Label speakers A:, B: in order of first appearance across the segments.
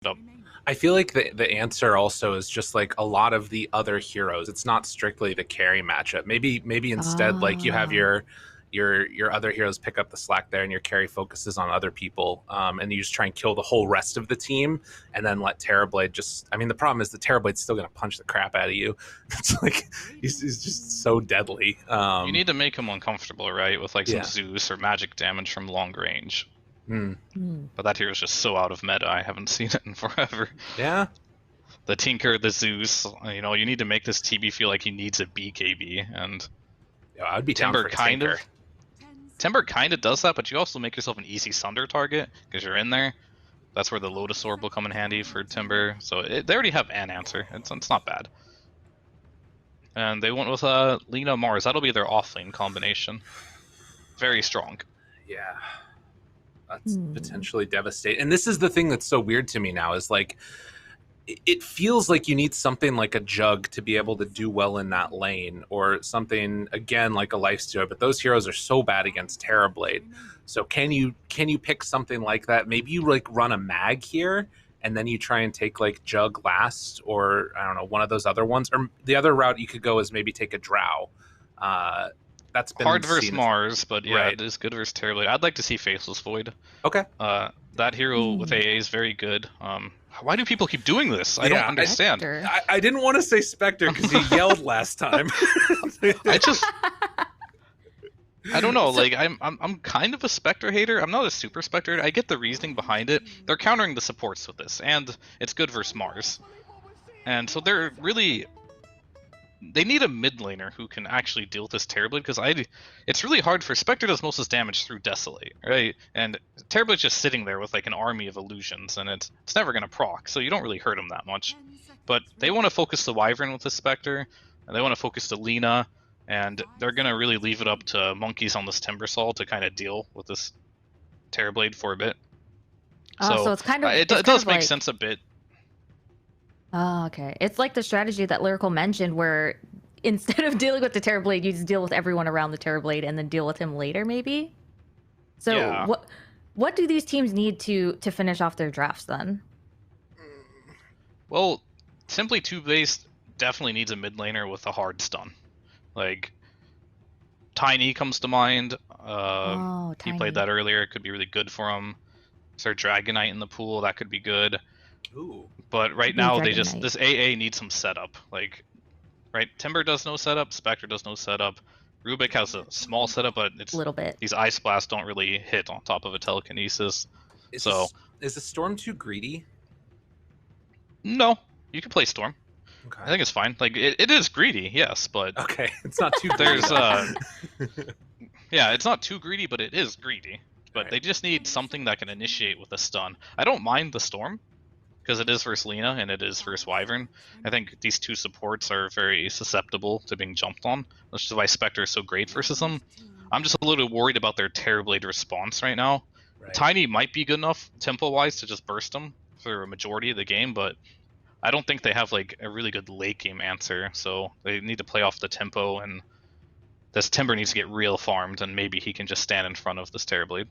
A: up.
B: I feel like the answer also is just like a lot of the other heroes. It's not strictly the carry matchup. Maybe instead like you have
C: Ah.
B: your other heroes pick up the slack there, and your carry focuses on other people, and you just try and kill the whole rest of the team, and then let Terrorblade just. I mean, the problem is the Terrorblade's still going to punch the crap out of you. It's like he's just so deadly.
A: You need to make him uncomfortable, right? With like some
B: Yeah.
A: Zeus or magic damage from long range.
B: Hmm.
A: But that hero is just so out of meta. I haven't seen it in forever.
B: Yeah.
A: The Tinker, the Zeus. You know, you need to make this TB feel like he needs a BKB, and
B: Yeah, I would be down
A: Timber
B: for
A: kind
B: Tinker.
A: of. Timber kind of does that, but you also make yourself an easy Sunder target because you're in there. That's where the Lotus Orb will come in handy for Timber. So they already have an answer. It's not bad. And they went with Lina Mars. That'll be their offlane combination. Very strong.
B: Yeah. That's potentially devastating. And this is the thing that's so weird to me now is like it feels like you need something like a Jug to be able to do well in that lane, or something again like a Lifestealer, but those heroes are so bad against Terrorblade. So can you pick something like that? Maybe you like run a mag here and then you try and take like Jug last, or I don't know, one of those other ones. Or the other route you could go is maybe take a Drow. That's been
A: Hard versus
B: seen
A: Mars, but yeah,
B: right.
A: it is good versus Terrorblade. I'd like to see Faceless Void.
B: Okay.
A: That hero with AA is very good. Why do people keep doing this? I don't understand.
B: I didn't want to say Spectre because he yelled last time.
A: I don't know. Like I'm kind of a Spectre hater. I'm not a super Spectre. I get the reasoning behind it. They're countering the supports with this, and it's good versus Mars. And so they're really. They need a mid laner who can actually deal with this terribly, because it's really hard for Spectre does most of his damage through Desolate, right? And Terribly's just sitting there with like an army of illusions, and it's never gonna proc, so you don't really hurt him that much. But they want to focus the Wyvern with the Spectre, and they want to focus the Lina, and they're gonna really leave it up to monkeys on this Timbersaw to kind of deal with this Terrorblade for a bit.
C: So it's kind of
A: it does make sense a bit.
C: Oh, okay. It's like the strategy that Lyrical mentioned, where instead of dealing with the Terrorblade, you just deal with everyone around the Terrorblade and then deal with him later, maybe? So
A: yeah.
C: what do these teams need to finish off their drafts then?
A: Well, Simply TOOBASED definitely needs a mid laner with a hard stun. Like, Tiny comes to mind. He played that earlier. It could be really good for him. Is there Dragonite in the pool? That could be good.
B: Ooh.
A: But right now, this AA needs some setup. Like, right, Timber does no setup, Spectre does no setup, Rubik has a small setup, but it's
C: a little bit.
A: These Ice Blasts don't really hit on top of a Telekinesis.
B: Is the Storm too greedy?
A: No, you can play Storm.
B: Okay.
A: I think it's fine. Like it is greedy, yes, but
B: okay, it's not too. Greedy,
A: yeah, it's not too greedy, but it is greedy. But right. They just need something that can initiate with a stun. I don't mind the Storm, because it is versus Lina and it is versus Wyvern. I think these two supports are very susceptible to being jumped on. That's just why Spectre is so great versus them. I'm just a little worried about their Terrorblade response right now. Right. Tiny might be good enough tempo-wise to just burst them for a majority of the game, but I don't think they have like a really good late game answer. So they need to play off the tempo, and this Timber needs to get real farmed, and maybe he can just stand in front of this Terrorblade.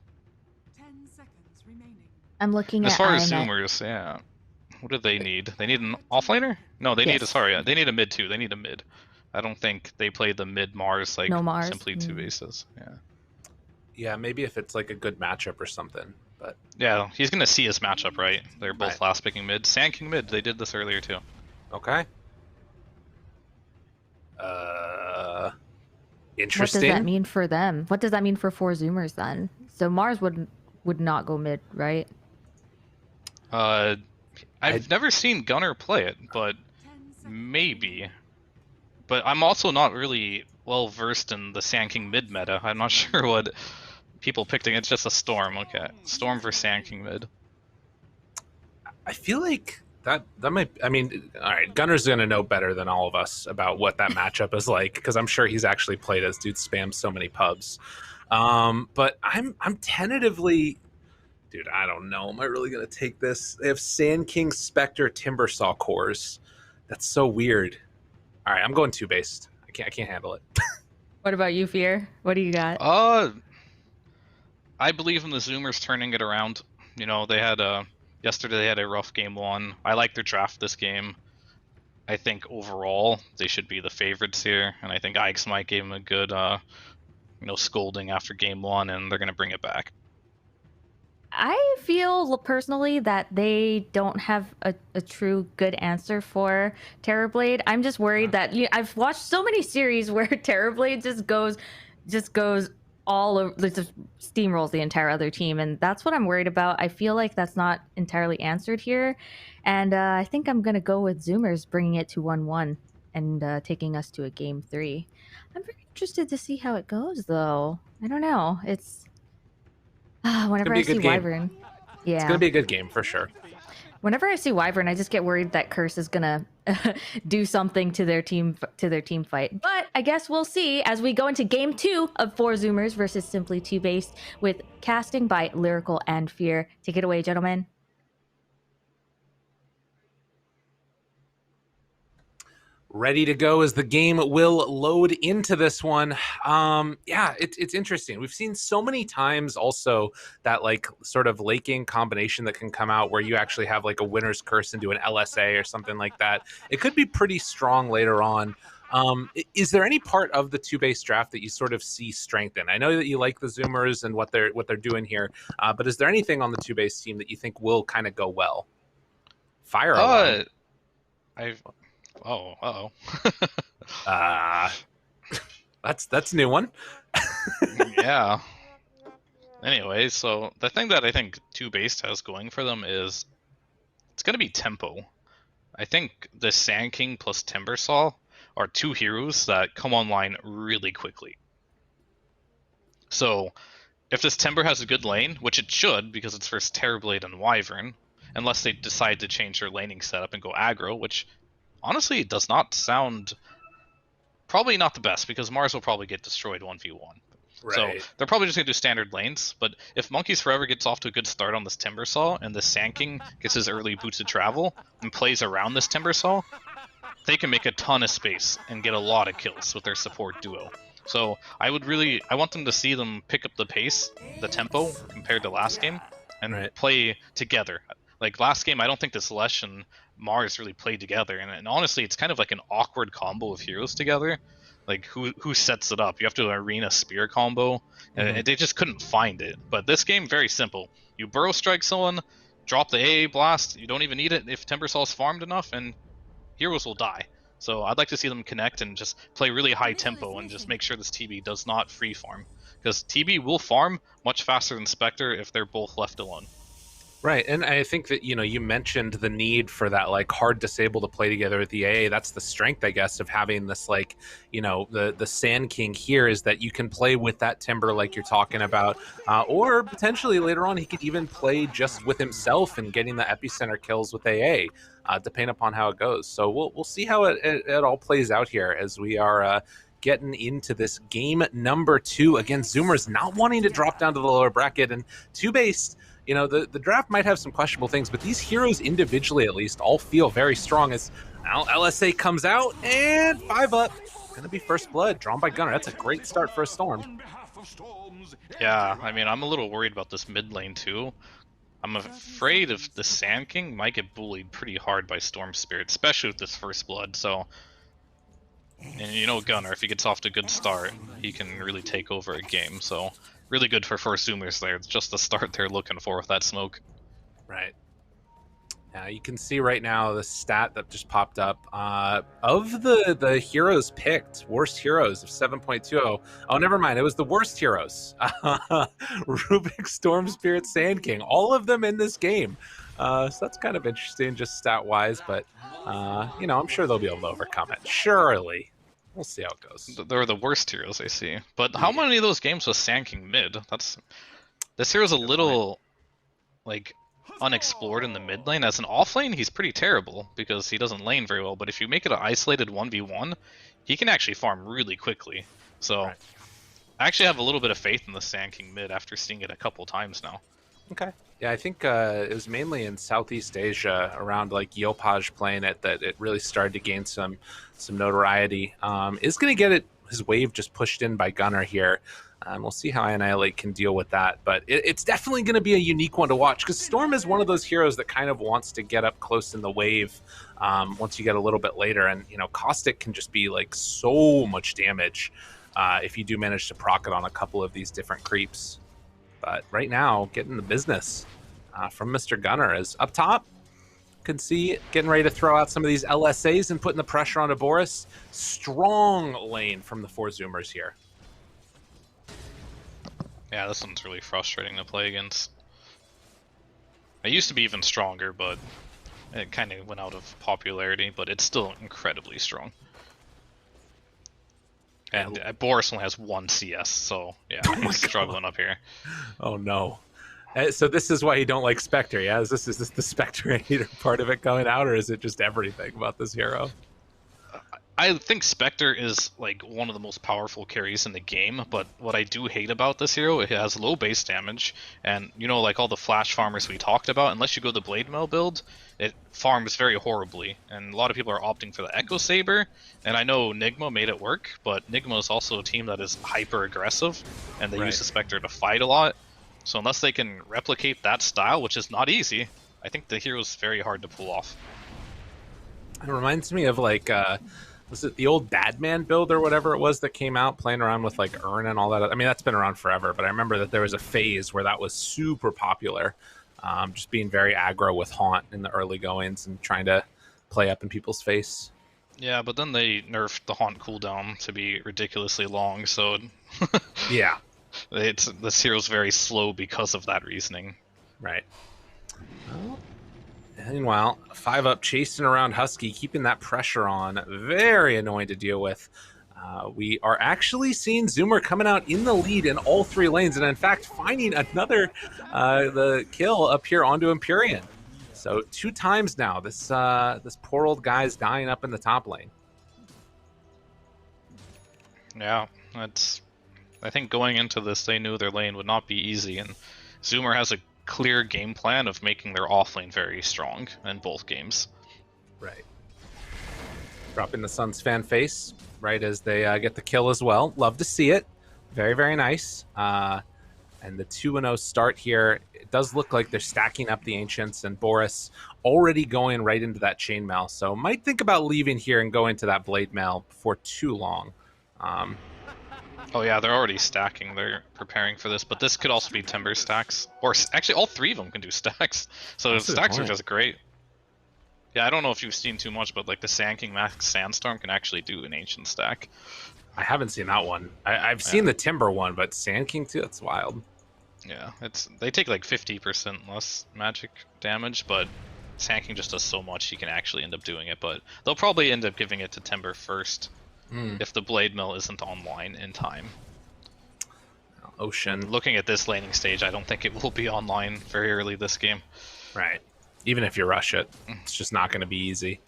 D: 10 seconds remaining.
C: I'm looking at
A: as far as Zoomers, yeah. What do they need? They need an offlaner? No, they need they need a mid too. They need a mid. I don't think they play the mid Mars like Mars. Simply TOOBASED. Yeah.
B: Yeah, maybe if it's like a good matchup or something. But
A: yeah, he's gonna see his matchup, right? They're both last picking mid. Sand King mid. They did this earlier too.
B: Okay. Interesting.
C: What does that mean for them? What does that mean for 4 Zoomers then? So Mars would not go mid, right?
A: I've never seen Gunner play it, but maybe. But I'm also not really well versed in the Sand King mid meta. I'm not sure what people picked. It's just a Storm. Okay, Storm for Sand King mid.
B: I feel like that might. I mean, all right, Gunner's gonna know better than all of us about what that matchup is like, because I'm sure he's actually played as dude spams so many pubs. But I'm tentatively. Dude, I don't know. Am I really going to take this? They have Sand King, Spectre, Timbersaw cores. That's so weird. All right, I'm going TOOBASED. I can't handle it.
C: What about you, Fear? What do you got?
A: I believe in the Zoomers turning it around. You know, they had Yesterday they had a rough game 1. I like their draft this game. I think overall they should be the favorites here, and I think Ike's might give them a good, scolding after game 1, and they're gonna bring it back.
C: I feel personally that they don't have a true good answer for Terrorblade. I'm just worried that I've watched so many series where Terrorblade just goes all over, just steamrolls the entire other team, and that's what I'm worried about. I feel like that's not entirely answered here, and I think I'm gonna go with Zoomers bringing it to 1-1 and taking us to a game 3. I'm very interested to see how it goes, though. I don't know. It's whenever I see Wyvern,
B: it's gonna be a good game for sure.
C: Whenever I see Wyvern, I just get worried that Curse is gonna do something to their team fight. But I guess we'll see as we go into game 2 of 4 Zoomers versus Simply TOOBASED with casting by Lyrical and Fear. Take it away, gentlemen.
B: Ready to go as the game will load into this one. Yeah, it's interesting. We've seen so many times also that like sort of late game combination that can come out where you actually have like a winner's curse into an LSA or something like that. It could be pretty strong later on. Is there any part of the TOOBASED draft that you sort of see strength in? I know that you like the Zoomers and what they're doing here, but is there anything on the TOOBASED team that you think will kind of go well? Fire alarm.
A: Uh-oh.
B: That's a new one.
A: Yeah. Anyway, so the thing that I think TOOBASED has going for them is it's going to be tempo. I think the Sand King plus Timbersaw are 2 heroes that come online really quickly. So if this Timber has a good lane, which it should because it's versus Terrorblade and Wyvern, unless they decide to change their laning setup and go aggro, which honestly it does not sound probably not the best because Mars will probably get destroyed 1v1.
B: Right.
A: So they're probably just going to do standard lanes, but if Monkeys Forever gets off to a good start on this Timbersaw and the Sand King gets his early boots of travel and plays around this Timbersaw, they can make a ton of space and get a lot of kills with their support duo. So I want them to see them pick up the pace, the tempo compared to last game, and play together. Like last game, I don't think this Lesh and Mars really played together, and honestly, it's kind of like an awkward combo of heroes together. Like who sets it up? You have to arena spear combo, and they just couldn't find it. But this game, very simple. You burrow strike someone, drop the AA blast. You don't even need it if Timbersaw's farmed enough, and heroes will die. So I'd like to see them connect and just play really high tempo and just make sure this TB does not free farm, because TB will farm much faster than Spectre if they're both left alone.
B: Right, and I think that, you mentioned the need for that, like, hard disable to play together with the AA. That's the strength, I guess, of having this, like, the Sand King here is that you can play with that Timber like you're talking about, or potentially later on he could even play just with himself and getting the epicenter kills with AA, depending upon how it goes. So we'll see how it all plays out here as we are getting into this game number 2. Again, Zoomers not wanting to drop down to the lower bracket, and TOOBASED, the draft might have some questionable things, but these heroes individually at least all feel very strong as LSA comes out and 5 up. Gonna be first blood drawn by Gunnar. That's a great start for a Storm.
A: Yeah, I mean, I'm a little worried about this mid lane too. I'm afraid of the Sand King might get bullied pretty hard by Storm Spirit, especially with this first blood. So, and Gunnar, if he gets off to a good start, he can really take over a game. So really good for first Zoomers there. It's just the start they're looking for with that smoke.
B: Right. You can see right now the stat that just popped up of the heroes picked, worst heroes of 7.20. Oh, never mind. It was the worst heroes. Rubik, Storm Spirit, Sand King, all of them in this game. So that's kind of interesting, just stat-wise, but I'm sure they'll be able to overcome it. Surely. We'll see how it goes.
A: They're the worst heroes I see. But how many of those games was Sand King mid? This hero's a little like unexplored in the mid lane. As an off lane, he's pretty terrible because he doesn't lane very well. But if you make it an isolated 1v1, he can actually farm really quickly. So I actually have a little bit of faith in the Sand King mid after seeing it a couple times now.
B: Okay. Yeah, I think it was mainly in Southeast Asia around like Yopaj playing it that it really started to gain some notoriety. Is going to get his wave just pushed in by Gunnar here. And we'll see how Annihilate can deal with that. But it's definitely going to be a unique one to watch, because Storm is one of those heroes that kind of wants to get up close in the wave once you get a little bit later. And, you know, Caustic can just be like so much damage if you do manage to proc it on a couple of these different creeps. But right now, getting the business from Mr. Gunner is up top. Can see getting ready to throw out some of these LSAs and putting the pressure onto Boris. Strong lane from the 4 Zoomers here.
A: Yeah, this one's really frustrating to play against. It used to be even stronger, but it kind of went out of popularity, but it's still incredibly strong. And Boris only has 1 CS, so yeah, he's struggling up here.
B: Oh no. So this is why you don't like Spectre, yeah? Is this the Spectre hater part of it going out, or is it just everything about this hero?
A: I think Spectre is like one of the most powerful carries in the game, but what I do hate about this hero, it has low base damage, and you know, like all the flash farmers we talked about, unless you go the Blade Mail build, it farms very horribly, and a lot of people are opting for the Echo Saber, and I know Nigma made it work, but Nigma is also a team that is hyper aggressive, and they use the Spectre to fight a lot, so unless they can replicate that style, which is not easy, I think the hero is very hard to pull off.
B: It reminds me of like, was it the old Badman build or whatever it was that came out, playing around with like Urn and all that? I mean, that's been around forever, but I remember that there was a phase where that was super popular, just being very aggro with Haunt in the early goings and trying to play up in people's face.
A: Yeah, but then they nerfed the Haunt cooldown to be ridiculously long, so
B: yeah,
A: this hero's very slow because of that reasoning.
B: Right. Well, meanwhile, 5-up chasing around Husky, keeping that pressure on. Very annoying to deal with. We are actually seeing Zoomer coming out in the lead in all 3 lanes, and in fact finding another the kill up here onto Empyrean. So 2 times now, this poor old guy's dying up in the top lane.
A: Yeah, I think going into this, they knew their lane would not be easy, and Zoomer has a clear game plan of making their offlane very strong in both games.
B: Right. Dropping the Sun's fan face right as they get the kill as well. Love to see it. Very, very nice. And the 2-0 start here, it does look like they're stacking up the Ancients, and Boris already going right into that chainmail. So might think about leaving here and going to that blade mail before too long.
A: Oh yeah, they're already stacking. They're preparing for this, but this could also be Timber stacks. Or actually, all 3 of them can do stacks. So
B: That's
A: stacks are just great. Yeah, I don't know if you've seen too much, but like the Sand King Max Sandstorm can actually do an Ancient stack.
B: I haven't seen that one. I've seen the Timber one, but Sand King too, that's wild.
A: Yeah, they take like 50% less magic damage, but Sand King just does so much he can actually end up doing it, but they'll probably end up giving it to Timber first. If the Blade Mill isn't online in time.
B: Ocean.
A: Looking at this laning stage, I don't think it will be online very early this game.
B: Right. Even if you rush it, it's just not going to be easy.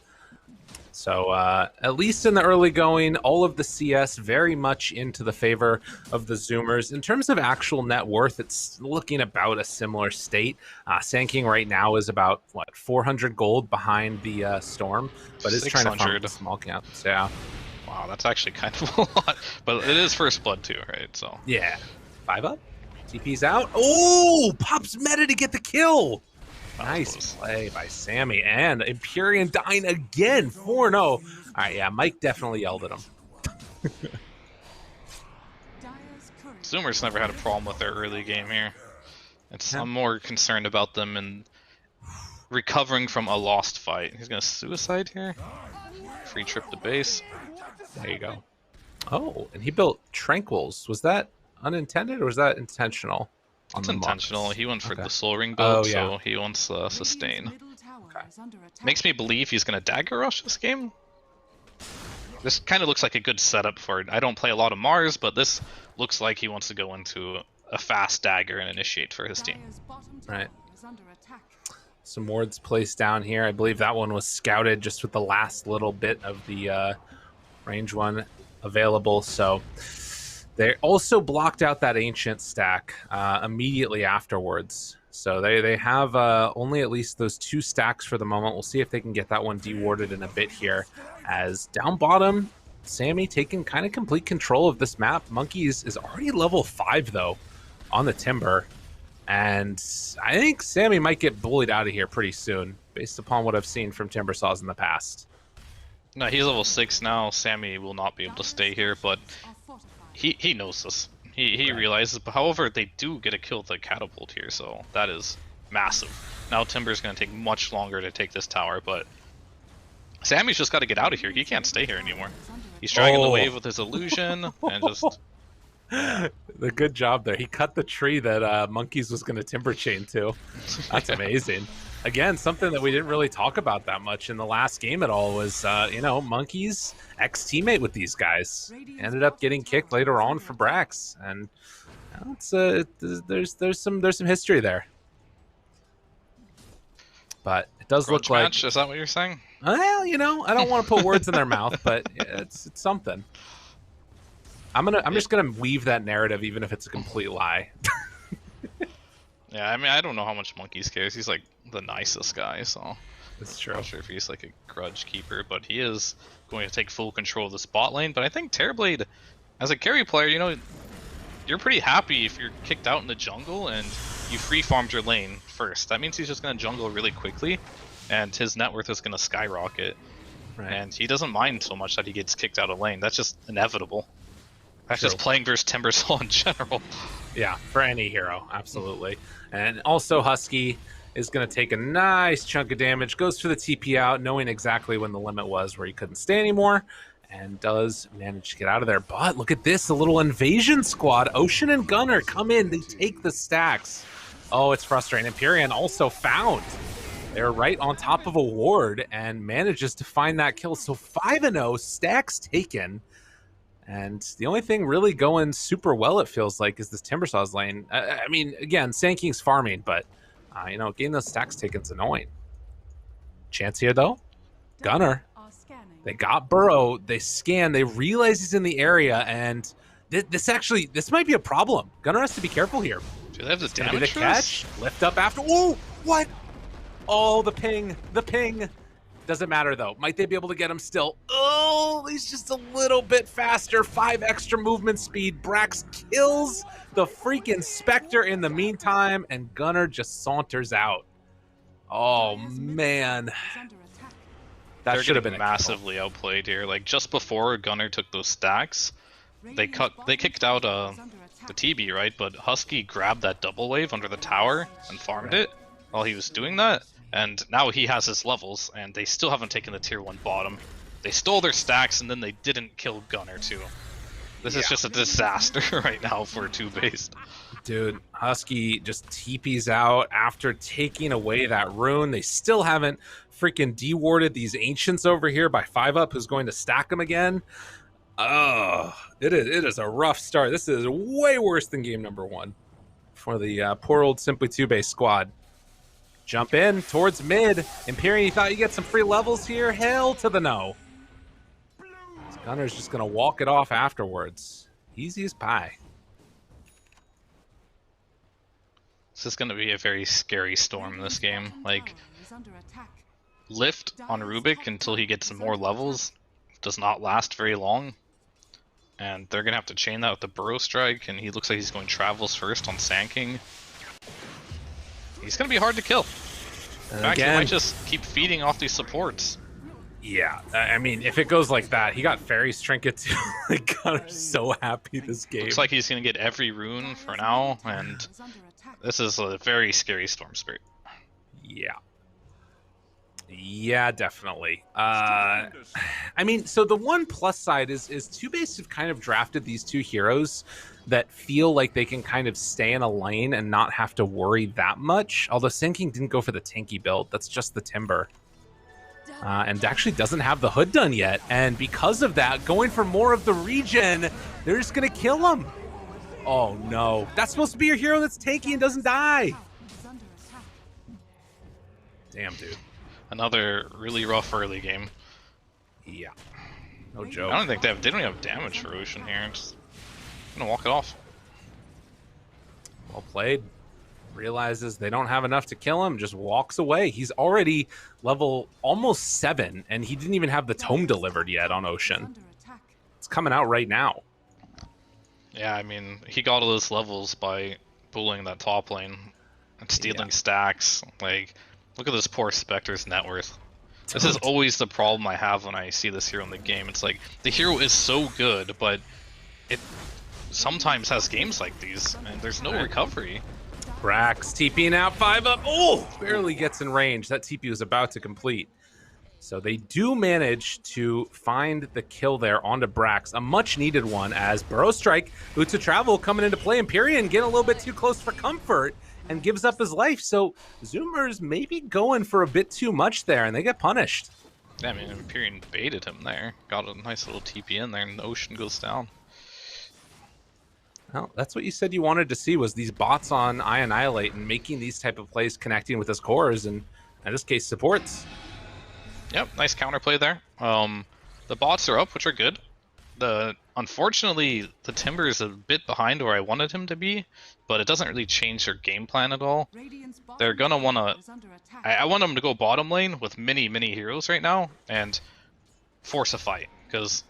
B: So at least in the early going, all of the CS very much into the favor of the Zoomers. In terms of actual net worth, it's looking about a similar state. Sand King right now is about, what, 400 gold behind the Storm, but is trying to farm the small counts. Yeah.
A: Wow, that's actually kind of a lot. But it is First Blood too, right? So
B: yeah. 5-up. TP's out. Oh, pops meta to get the kill. Nice play by Sammy. And Empyrean dying again. 4-0. All right, yeah, Mike definitely yelled at him.
A: Zoomers never had a problem with their early game here. I'm more concerned about them and recovering from a lost fight. He's going to suicide here. Free trip to base.
B: There you go. Oh, and he built Tranquils. Was that unintended or was that intentional?
A: It's intentional. He went for the Soul Ring build, so he wants sustain.
B: Okay.
A: Makes me believe he's going to dagger rush this game. This kind of looks like a good setup for it. I don't play a lot of Mars, but this looks like he wants to go into a fast dagger and initiate for his team.
B: Right. Some wards placed down here. I believe that one was scouted just with the last little bit of the range one available. So they also blocked out that Ancient stack immediately afterwards. So they have only at least those 2 stacks for the moment. We'll see if they can get that one dewarded in a bit here. As down bottom, Sammy taking kind of complete control of this map. Monkeys is already level 5, though, on the Timber. And I think Sammy might get bullied out of here pretty soon, based upon what I've seen from Timbersaws in the past.
A: No, he's level 6 now. Sammy will not be able to stay here, but he knows this. He realizes, but however, they do get a kill with the catapult here, so that is massive. Now Timber's going to take much longer to take this tower, but Sammy's just got to get out of here. He can't stay here anymore. He's dragging the wave with his illusion, and just...
B: The good job there. He cut the tree that Monkeys was going to Timber chain to. That's amazing. Again, something that we didn't really talk about that much in the last game at all was, you know, Monkeys ex-teammate with these guys. Ended up getting kicked later on for Brax, and you know, it's there's some history there. But it does
A: Grudge
B: look like
A: match? Is that what you're saying?
B: Well, you know, I don't want to put words in their mouth, but it's something. I'm just gonna weave that narrative, even if it's a complete lie.
A: Yeah, I mean, I don't know how much Monkeys cares. He's like the nicest guy, so
B: That's true.
A: I'm not sure if he's like a grudge keeper, but he is going to take full control of the spot lane. But I think Terrorblade, as a carry player, you know, you're pretty happy if you're kicked out in the jungle and you free farmed your lane first. That means he's just going to jungle really quickly, and his net worth is going to skyrocket.
B: Right.
A: And he doesn't mind so much that he gets kicked out of lane. That's just inevitable. That's
B: True.
A: just playing versus Timbersaw in general.
B: Yeah, for any hero, absolutely. And also Husky is going to take a nice chunk of damage, goes for the TP out, knowing exactly when the limit was where he couldn't stay anymore, and does manage to get out of there. But look at this, a little invasion squad. Ocean and Gunner come in, they take the stacks. Oh, it's frustrating. Empyrean also found. They're right on top of a ward and manages to find that kill. So 5-0, stacks taken. And the only thing really going super well, it feels like, is this Timbersaw's lane. I mean, again, Sand King's farming, but, you know, getting those stacks taken is annoying. Chance here, though. Gunner. They got Burrow. They scan. They realize he's in the area, and this might be a problem. Gunner has to be careful here.
A: Do they have the
B: It's gonna be
A: damage
B: the
A: for this?
B: catch. Lift up after. Oh, what? Oh, the ping. The ping. Doesn't matter, though. Might they be able to get him still? Oh, he's just a little bit faster. 5 extra movement speed. Brax kills the freaking Spectre in the meantime, and Gunner just saunters out. Oh, man. That should have been
A: massively outplayed here. Like, just before Gunner took those stacks, they kicked out the TB, right? But Husky grabbed that double wave under the tower and farmed it while he was doing that. And now he has his levels, and they still haven't taken the tier 1 bottom. They stole their stacks, and then they didn't kill Gunner, too. This is just a disaster right now for TOOBASED.
B: Dude, Husky just TPs out after taking away that rune. They still haven't freaking dewarded these Ancients over here by 5-up, who's going to stack them again. Oh, it is a rough start. This is way worse than game number 1 for the poor old Simply TOOBASED squad. Jump in towards mid. Empyrean, you thought you get some free levels here? Hell to the no. Gunner's just going to walk it off afterwards. Easy as pie.
A: This is going to be a very scary storm this game. Like, lift on Rubik until he gets some more levels does not last very long. And they're going to have to chain that with the Burrow Strike, and he looks like he's going Travels first on Sand King. He's going to be hard to kill. In fact, he might just keep feeding off these supports.
B: Yeah, I mean, if it goes like that, he got Fairy's Trinket too. Like, I'm so happy this game.
A: Looks like he's going to get every rune for now, and this is a very scary Storm Spirit.
B: Yeah. Yeah, definitely. I mean, so the one plus side is TOOBASED have kind of drafted these two heroes that feel like they can kind of stay in a lane and not have to worry that much. Although Sand King didn't go for the tanky build. That's just the Timber. And actually doesn't have the hood done yet. And because of that, going for more of the regen, they're just going to kill him. Oh, no. That's supposed to be your hero that's tanky and doesn't die. Damn, dude.
A: Another really rough early game.
B: Yeah. No joke.
A: I don't think they don't have damage for Roshan here. I'm just gonna walk it off.
B: Well played. Realizes they don't have enough to kill him, just walks away. He's already level almost 7, and he didn't even have the tome delivered yet on Ocean. coming out right now.
A: Yeah, I mean, he got all his levels by bullying that top lane and stealing stacks. Like, look at this poor Spectre's net worth. This is always the problem I have when I see this hero in the game. It's like, the hero is so good, but it sometimes has games like these, and there's no recovery.
B: Brax TPing out 5 up. Oh, barely gets in range. That TP was about to complete. So they do manage to find the kill there onto Brax, a much needed one as Burrow Strike, Boots of Travel coming into play. Empyrean getting a little bit too close for comfort and gives up his life. So Zoomers maybe going for a bit too much there, and they get punished.
A: Yeah, I mean, Empyrean baited him there. Got a nice little TP in there, and the Ocean goes down.
B: Well, that's what you said you wanted to see, was these bots on Annihilate and making these type of plays connecting with his cores, and in this case, supports.
A: Yep, nice counterplay there. The bots are up, which are good. Unfortunately, the Timber is a bit behind where I wanted him to be, but it doesn't really change their game plan at all. They're gonna wanna... I want them to go bottom lane with many heroes right now and force a fight, because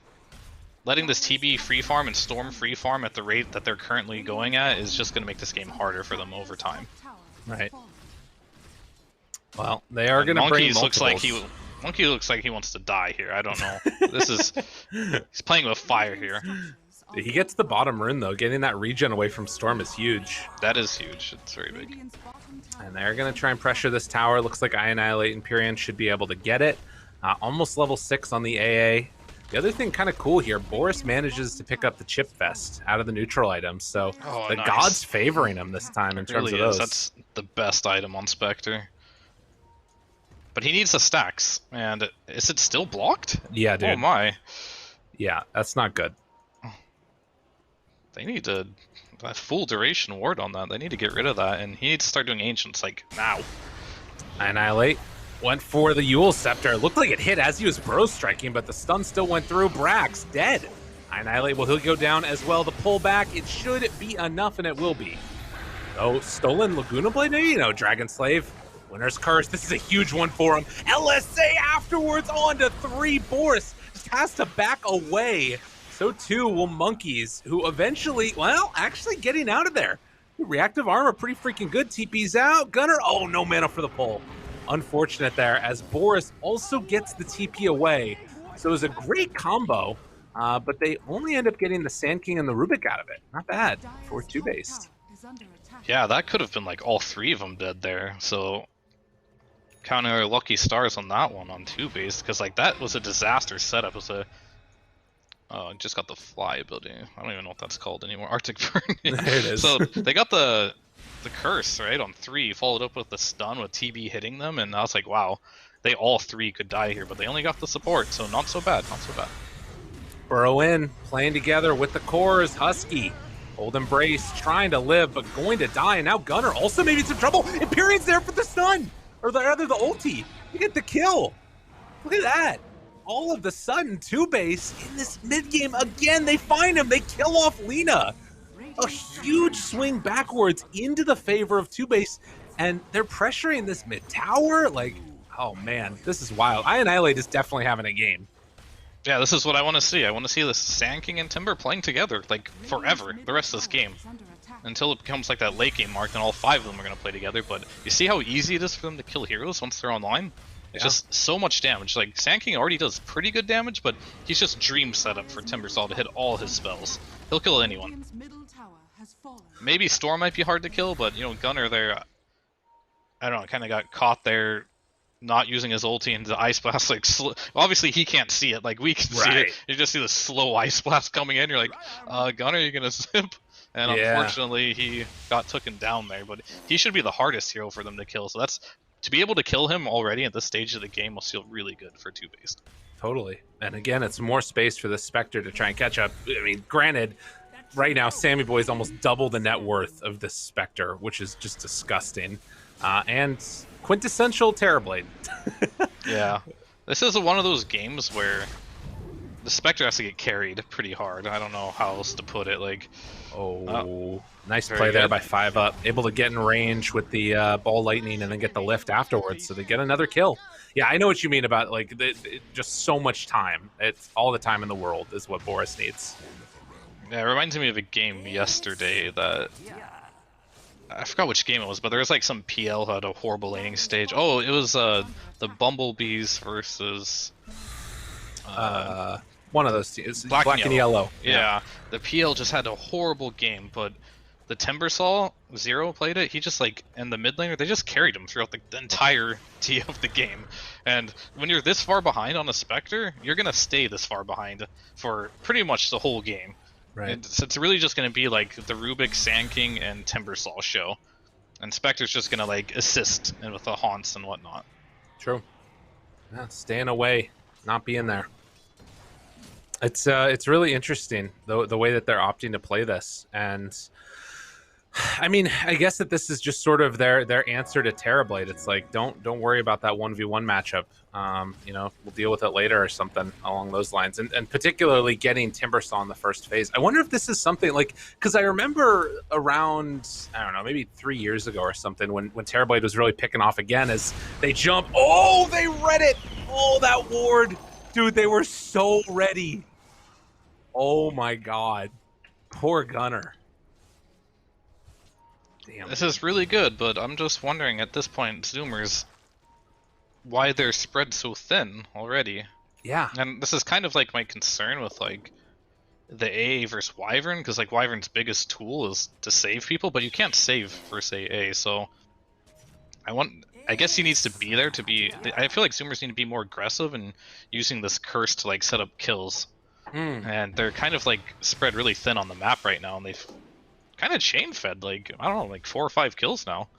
A: letting this TB free farm and Storm free farm at the rate that they're currently going at is just gonna make this game harder for them over time.
B: Right. Well, they are gonna bring multiples.
A: Monkey looks like he wants to die here. I don't know. He's playing with fire here.
B: He gets the bottom rune though. Getting that regen away from Storm is huge.
A: That is huge. It's very big.
B: And they're gonna try and pressure this tower. Looks like Annihilate Empyrean should be able to get it. Almost level 6 on the AA. The other thing kind of cool here, Boris manages to pick up the Chip Vest out of the neutral items. So the gods favoring him this time in terms of those.
A: That's the best item on Spectre. But he needs the stacks, and is it still blocked?
B: Yeah, dude.
A: Oh my.
B: Yeah, that's not good.
A: They need a full duration ward on that. They need to get rid of that, and he needs to start doing Ancients, like, now.
B: Annihilate went for the Yule Scepter. Looked like it hit as he was Burrow striking, but the stun still went through. Brax, dead. Annihilate, well, he'll go down as well. The pullback, it should be enough, and it will be. Oh, stolen Laguna Blade? No, Dragon Slave. Winner's Curse, this is a huge one for him. LSA afterwards on to 3. Boris just has to back away. So too will Monkeys, who eventually, well, actually getting out of there. Reactive armor, pretty freaking good. TP's out. Gunner, oh, no mana for the pull. Unfortunate there, as Boris also gets the TP away. So it was a great combo, but they only end up getting the Sand King and the Rubik out of it. Not bad for TOOBASED.
A: Yeah, that could have been like all 3 of them dead there. So counting our lucky stars on that one on TOOBASED, because like that was a disaster setup. It was a just got the fly ability. I don't even know what that's called anymore. Arctic Burn. Yeah.
B: There it is.
A: So they got the curse right on 3, followed up with the stun with TB hitting them, and I was like, wow, they all 3 could die here, but they only got the support, so not so bad, not so bad.
B: Burrow in, playing together with the cores. Husky, Old Embrace, trying to live, but going to die, and now Gunner also maybe in some trouble. Empyrean's there for the stun, or rather the ulti. You get the kill. Look at that. All of the sudden, TOOBASED in this mid-game, again, they find him, they kill off Lina. A huge swing backwards into the favor of TOOBASED, and they're pressuring this mid-tower. Like, oh man, this is wild. Annihilate is definitely having a game.
A: Yeah, this is what I want to see. I want to see the Sand King and Timber playing together, like, forever, the rest of this game. Until it becomes like that late game mark, and all 5 of them are going to play together, but you see how easy it is for them to kill heroes once they're online? It's just so much damage. Like, Sand King already does pretty good damage, but he's just dream setup for Timbersaw to hit all his spells. He'll kill anyone. Maybe Storm might be hard to kill, but, you know, Gunner there, I don't know, kind of got caught there not using his ulti into the Ice Blast. Like, obviously he can't see it, like we can see it. You just see the slow Ice Blast coming in, you're like, Gunner, you're gonna zip. And unfortunately he got taken down there, but he should be the hardest hero for them to kill, so that's... To be able to kill him already at this stage of the game will feel really good for TOOBASED.
B: Totally. And again, it's more space for the Spectre to try and catch up. I mean, granted, right now, Sammy Boy is almost double the net worth of this Spectre, which is just disgusting. And quintessential Terrorblade.
A: Yeah. This is one of those games where the Spectre has to get carried pretty hard. I don't know how else to put it. Like,
B: nice play there by 5 up. Able to get in range with the ball lightning and then get the lift afterwards. So they get another kill. Yeah, I know what you mean about like just so much time. It's all the time in the world is what Boris needs.
A: Yeah, it reminds me of a game yesterday that I forgot which game it was, but there was like some PL who had a horrible laning stage. Oh, it was the Bumblebees versus
B: One of those teams,
A: Black
B: and yellow.
A: Yeah, the PL just had a horrible game, but the Timbersaw Zero played it. He just like in the mid laner, they just carried him throughout the entirety of the game. And when you're this far behind on a Spectre, you're gonna stay this far behind for pretty much the whole game.
B: Right.
A: So it's really just gonna be like the Rubik, Sand King, and Timbersaw show, and Spectre's just gonna like assist and with the haunts and whatnot.
B: True. Yeah, staying away, not being there. It's really interesting the way that they're opting to play this, and I mean, I guess that this is just sort of their answer to Terrorblade. It's like don't worry about that 1v1 matchup. You know, we'll deal with it later or something along those lines. And particularly getting Timbersaw in the first phase. I wonder if this is something like, because I remember around, I don't know, maybe 3 years ago or something when Terrorblade was really picking off again as they jump. Oh, they read it. Oh, that ward. Dude, they were so ready. Oh my God. Poor Gunner. Damn.
A: This is really good, but I'm just wondering at this point, Zoomers, why they're spread so thin already.
B: Yeah.
A: And this is kind of like my concern with like the AA versus Wyvern, because like Wyvern's biggest tool is to save people, but you can't save versus AA, so I guess he needs to be there to be. I feel like Zoomers need to be more aggressive and using this curse to like set up kills. And they're kind of like spread really thin on the map right now, and they've kind of chain fed like, I don't know, like 4 or 5 kills now.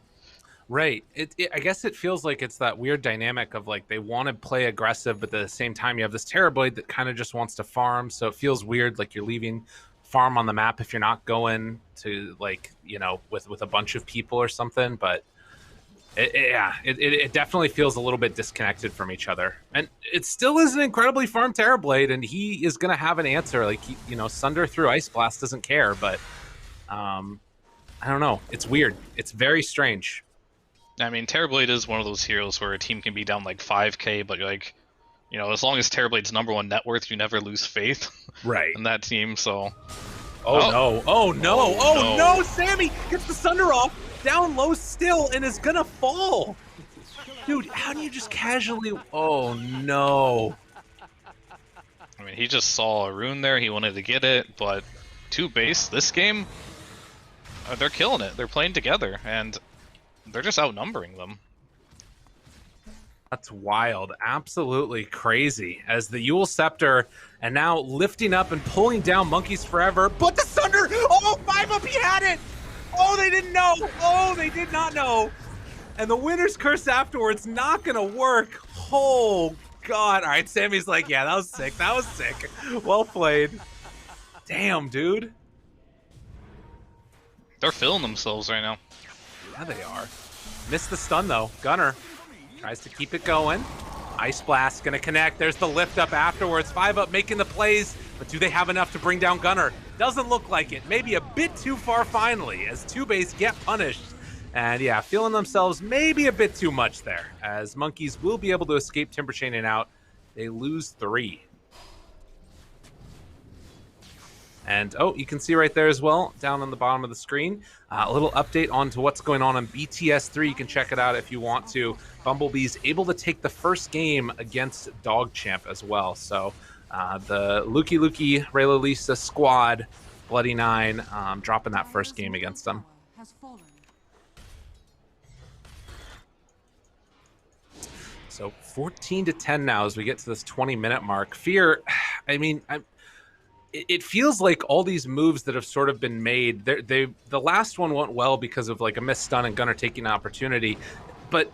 B: Right. I guess it feels like it's that weird dynamic of like they want to play aggressive, but at the same time you have this Terrorblade that kind of just wants to farm. So it feels weird, like you're leaving farm on the map if you're not going to like, you know, with a bunch of people or something. But it definitely feels a little bit disconnected from each other. And it still is an incredibly farmed Terrorblade, and he is going to have an answer. Like, you know, Sunder through Ice Blast doesn't care, but I don't know. It's weird. It's very strange.
A: I mean, Terrorblade is one of those heroes where a team can be down like 5k, but like, you know, as long as Terrorblade's #1 net worth, you never lose faith
B: Right.
A: in that team, so...
B: Oh no. Oh no. Oh
A: no.
B: no. Sammy gets the Sunder off, down low still, and is going to fall. Dude, how do you just casually... Oh no.
A: I mean, he just saw a rune there, he wanted to get it, but TOOBASED, this game, they're killing it. They're playing together, and they're just outnumbering them.
B: That's wild. Absolutely crazy. As the Yule Scepter, and now lifting up and pulling down Monkeys Forever, but the Sunder! Oh, 5-up, he had it! Oh, they didn't know! Oh, they did not know! And the Winner's Curse afterwards, not gonna work. Oh, God. All right, Sammy's like, yeah, that was sick. That was sick. Well played. Damn, dude.
A: They're feeling themselves right now.
B: Yeah, they are. Missed the stun, though. Gunner tries to keep it going. Ice Blast gonna connect. There's the lift up afterwards. 5-up making the plays, but do they have enough to bring down Gunner? Doesn't look like it. Maybe a bit too far finally as TOOBASED get punished. And yeah, feeling themselves maybe a bit too much there, as Monkeys will be able to escape Timber Chaining out. They lose 3. And, oh, you can see right there as well, down on the bottom of the screen, a little update on to what's going on BTS 3. You can check it out if you want to. Bumblebee's able to take the first game against Dogchamp as well. So the Luki Luki, Rayla Lisa squad, Bloody Nine, dropping that first game against them.
D: Has fallen.
B: So 14-10 now as we get to this 20-minute mark. Fear, I mean, it feels like all these moves that have sort of been made, the last one went well because of like a missed stun and Gunner taking an opportunity. But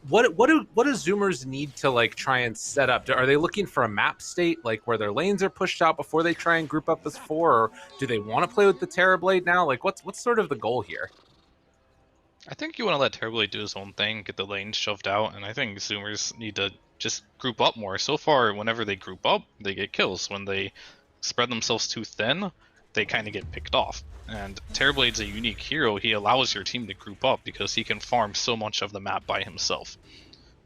B: what do Zoomers need to like try and set up? Are they looking for a map state like where their lanes are pushed out before they try and group up as 4, or do they want to play with the Terrorblade now? Like what's sort of the goal here?
A: I think you want to let Terrorblade do his own thing, get the lanes shoved out, and I think Zoomers need to just group up more. So far, whenever they group up, they get kills. When they spread themselves too thin, they kind of get picked off. And Terrorblade's a unique hero. He allows your team to group up because he can farm so much of the map by himself.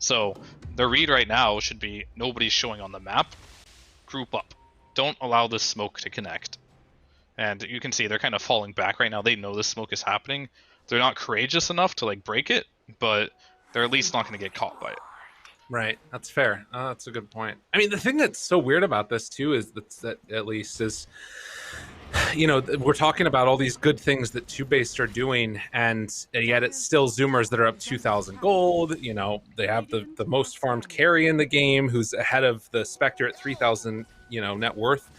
A: So their read right now should be nobody's showing on the map. Group up. Don't allow this smoke to connect. And you can see they're kind of falling back right now. They know this smoke is happening. They're not courageous enough to like break it, but they're at least not going to get caught by it.
B: Right, that's fair. That's a good point. I mean, the thing that's so weird about this too is that at least is, you know, we're talking about all these good things that TOOBASED are doing, and yet it's still Zoomers that are up 2,000 gold. You know, they have the most farmed carry in the game, who's ahead of the Spectre at 3,000, you know, net worth.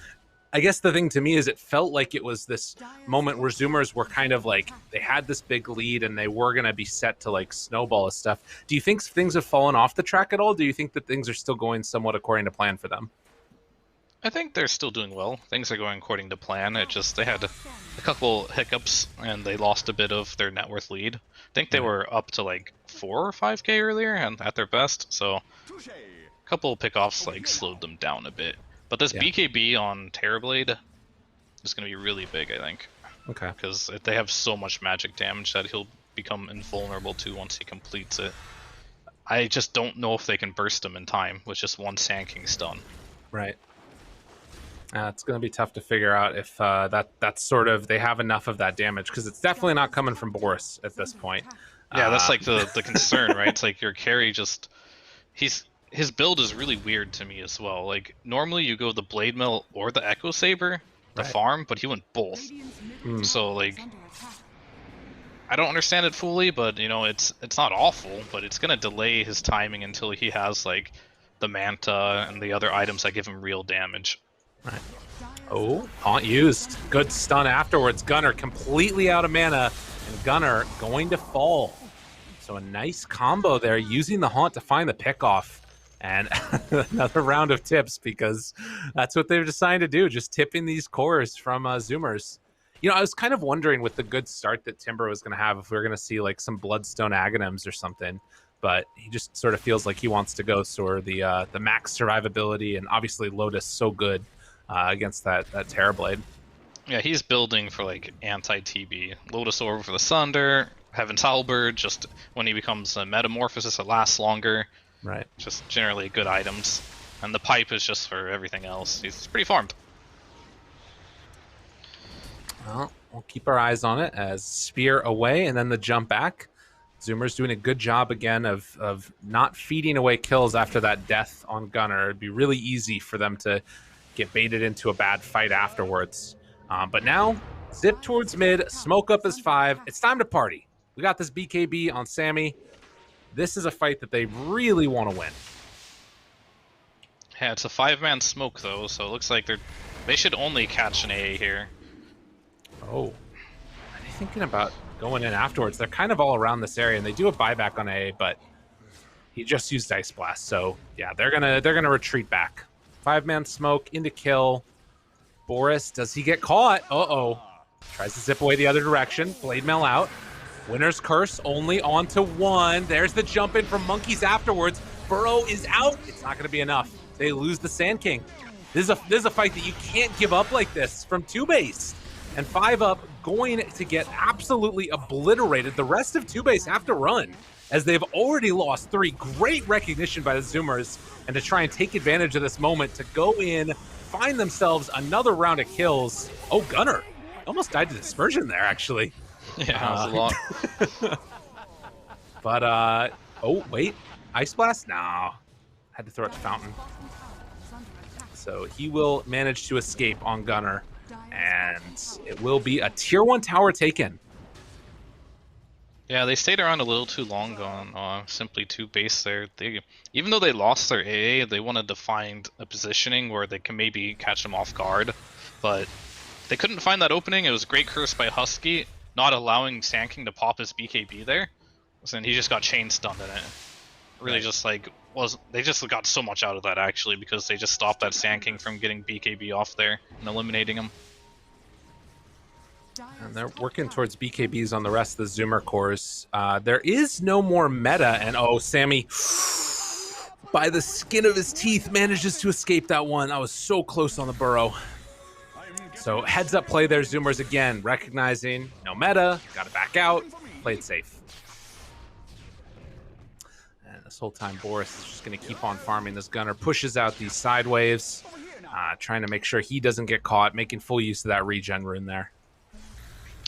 B: I guess the thing to me is it felt like it was this moment where Zoomers were kind of like, they had this big lead and they were going to be set to like snowball stuff. Do you think things have fallen off the track at all? Do you think that things are still going somewhat according to plan for them?
A: I think they're still doing well. Things are going according to plan. It just, they had a couple hiccups and they lost a bit of their net worth lead. I think they were up to like 4 or 5k earlier and at their best, so a couple pickoffs like slowed them down a bit. But this BKB on Terrorblade is going to be really big, I think.
B: Okay.
A: Because they have so much magic damage that he'll become invulnerable to once he completes it. I just don't know if they can burst him in time with just one Sand King stun.
B: Right. It's going to be tough to figure out if that's sort of, they have enough of that damage, because it's definitely not coming from Boris at this point.
A: Yeah, that's like the concern, right? It's like your carry just, his build is really weird to me as well. Like, normally you go the Blade Mill or the Echo Saber to farm, but he went both. So, like, I don't understand it fully, but, you know, it's not awful, but it's going to delay his timing until he has, like, the Manta and the other items that give him real damage.
B: Right. Oh, Haunt used. Good stun afterwards. Gunner completely out of mana, and Gunner going to fall. So a nice combo there, using the Haunt to find the pickoff. And another round of tips, because that's what they've decided to do, just tipping these cores from Zoomers. You know, I was kind of wondering with the good start that Timber was going to have if we were going to see like some Bloodstone Aghanims or something, but he just sort of feels like he wants to go for the max survivability, and obviously Lotus so good against that Terrorblade.
A: Yeah, he's building for like anti-TB. Lotus Orb for the Sunder, Heaven's Halberd, just when he becomes a Metamorphosis it lasts longer.
B: Right.
A: Just generally good items. And the pipe is just for everything else. He's pretty farmed.
B: Well, we'll keep our eyes on it as Spear away and then the jump back. Zoomer's doing a good job again of not feeding away kills after that death on Gunner. It'd be really easy for them to get baited into a bad fight afterwards. But now, zip towards mid, smoke up as 5. It's time to party. We got this BKB on Sammy. This is a fight that they really want to win.
A: Yeah, it's a 5-man smoke though, so it looks like they should only catch an AA here.
B: Oh, are they thinking about going in afterwards? They're kind of all around this area, and they do a buyback on AA, but he just used Ice Blast, so yeah, they're gonna retreat back. 5-man smoke into kill. Boris, does he get caught? Uh-oh. Tries to zip away the other direction. Blade Mail out. Winner's Curse only onto 1. There's the jump in from Monkeys afterwards. Burrow is out. It's not going to be enough. They lose the Sand King. This is a fight that you can't give up like this from TOOBASED. And 5-up going to get absolutely obliterated. The rest of TOOBASED have to run, as they've already lost 3. Great recognition by the Zoomers, and to try and take advantage of this moment to go in, find themselves another round of kills. Oh, Gunner almost died to dispersion there, actually.
A: Yeah, that was a lot.
B: But, oh, wait. Ice Blast? No. Had to throw it to Fountain. So he will manage to escape on Gunner, and it will be a tier 1 tower taken.
A: Yeah, they stayed around a little too long on simply TOOBASED there. Even though they lost their AA, they wanted to find a positioning where they can maybe catch them off guard, but they couldn't find that opening. It was a great curse by Husky, not allowing Sand King to pop his BKB there, and he just got chain stunned in it. Really, just like they just got so much out of that actually, because they just stopped that Sand King from getting BKB off there and eliminating him.
B: And they're working towards BKBs on the rest of the Zoomer cores. There is no more meta, and oh, Sammy, by the skin of his teeth, manages to escape that one. I was so close on the Burrow. So heads up play there, Zoomers again, recognizing no meta, got to back out, play it safe. And a This whole time, Boris is just going to keep on farming this gunner, pushes out these side waves, trying to make sure he doesn't get caught, making full use of that regen rune there.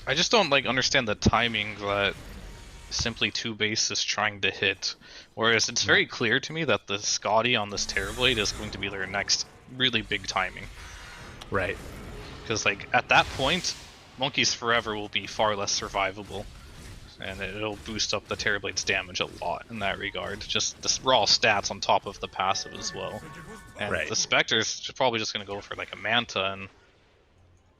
A: I just don't like understand the timing that simply TOOBASED is trying to hit. Whereas it's very clear to me that the Scotty on this Terrorblade is going to be their next really big timing.
B: Right.
A: Because like at that point, Monkeys Forever will be far less survivable. And it'll boost up the Terrorblade's damage a lot in that regard. Just the raw stats on top of the passive as well. And the Spectre's probably just going to go for like a Manta, and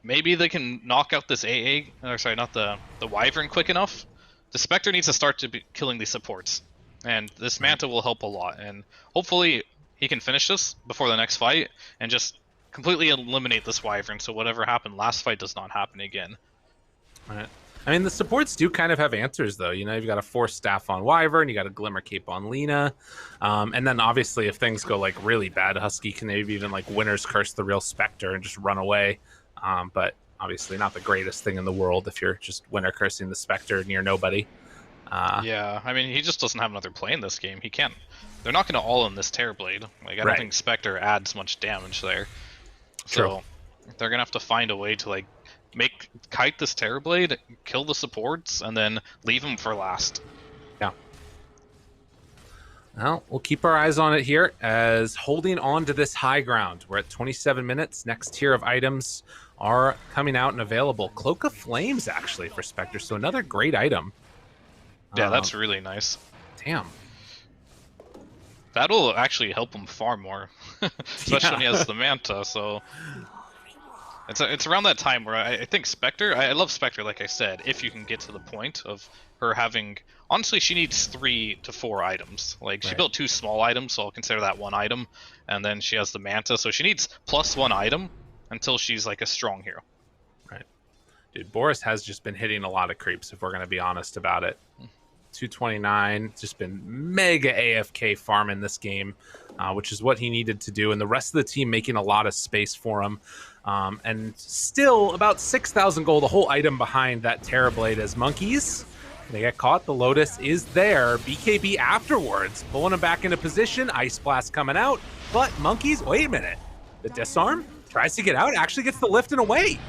A: maybe they can knock out this AA, or sorry, not the Wyvern quick enough. The Spectre needs to start to be killing these supports. And this Manta will help a lot. And hopefully he can finish this before the next fight and just completely eliminate this Wyvern so whatever happened last fight does not happen again.
B: Right. I mean, the supports do kind of have answers, though. You know, you've got a Force Staff on Wyvern, you got a Glimmer Cape on Lena, and then obviously if things go like really bad, Husky can maybe even like Winter's Curse the real Spectre and just run away. But obviously not the greatest thing in the world if you're just Winter Cursing the Spectre near nobody.
A: Yeah, I mean, he just doesn't have another play in this game. He can't. They're not going to all in this Terrorblade. Like, I don't think Spectre adds much damage there. So they're going to have to find a way to like kite this Terrorblade, kill the supports, and then leave him for last.
B: Yeah. Well, we'll keep our eyes on it here as holding on to this high ground. We're at 27 minutes. Next tier of items are coming out and available. Cloak of Flames, actually, for Spectre. So another great item.
A: Yeah, that's really nice.
B: Damn.
A: That'll actually help him far more. Especially when he has the Manta, so... It's around that time where I think Spectre, I love Spectre, like I said, if you can get to the point of her having, honestly, she needs 3 to 4 items. Like, she built 2 small items, so I'll consider that 1 item, and then she has the Manta, so she needs plus 1 item until she's, like, a strong hero.
B: Right. Dude, Boris has just been hitting a lot of creeps, if we're going to be honest about it. 229, just been mega AFK farming this game, which is what he needed to do, and the rest of the team making a lot of space for him. And still about 6,000 gold, a whole item behind that Terrorblade as Monkeys. They get caught. The Lotus is there. BKB afterwards, pulling him back into position. Ice Blast coming out. But Monkeys, wait a minute. The disarm tries to get out, actually gets the lift and away.